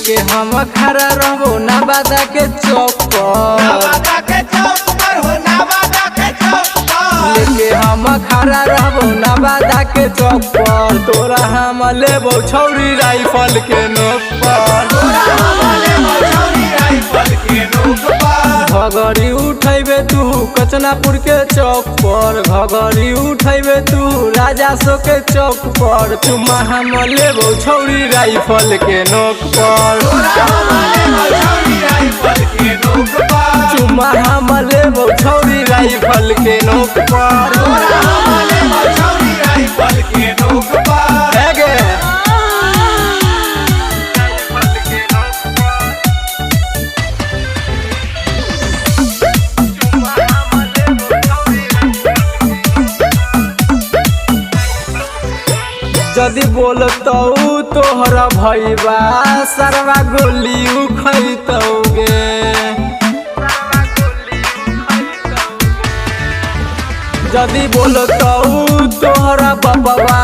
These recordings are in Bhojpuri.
लेके हम खड़ा रहबो नवादा के चौक पर लेके हम खड़ा रहबो नवादा के चौक पर तोरा हम लेबो छौरी राइफल के नोक पर घघरी उठैबे तू कचनापुर के चौक पर घघरी उठैबे तू राजा सो के चौक पर चुम्मा हम लेबो छौरी राइफल के नोक पर चुम्मा हम लेबो छौरी राइफल के नोक पर जदि बोलतौ तोहरा भैबा सरवा गोली उखैतौगे जदि बोलतौ तोहरा बबवा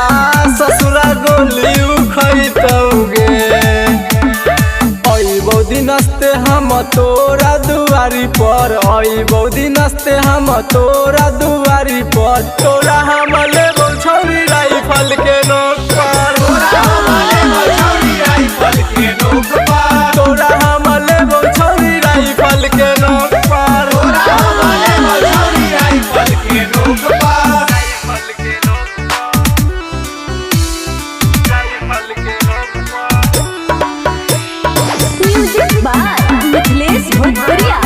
ससुरा गोली उखैतौगे अइबौ दिनस्ते हम तोरा दुआरी पर अइबौ दिनस्ते हम तोरा दुआरी पर तोरा हम लेबौ छौरी राइफल के नोक पर तोरा हम लेबौ छौरी राइफल के नोक पर म्यूजिक बाय मिथिलेश भोजपुरिया।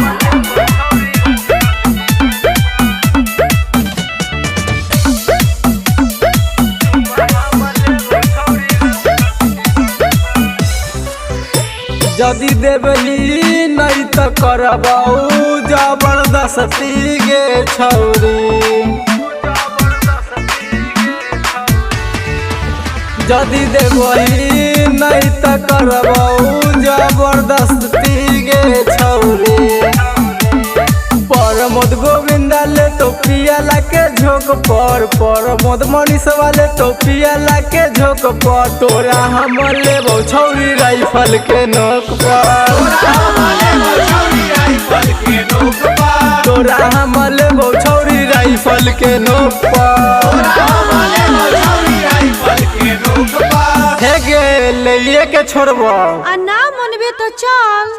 जदि देबही नहीं तो करबौ जबरदस्ती गे छौरी जदि देबही नहीं तो करबौ जबरदस्ती गे छौरी प्रमोद गोविंदा ले तो पियाला के झोंक पर प्रमोद मनीष वाले तो पियाला के झोंक पर तोरा हम लेबौ छौरी राइफल के नोक पर तोरा हम लेबौ छौरी राइफल के नोक पर हे गे ले के छोड़बो आ ना मनबे तो चल।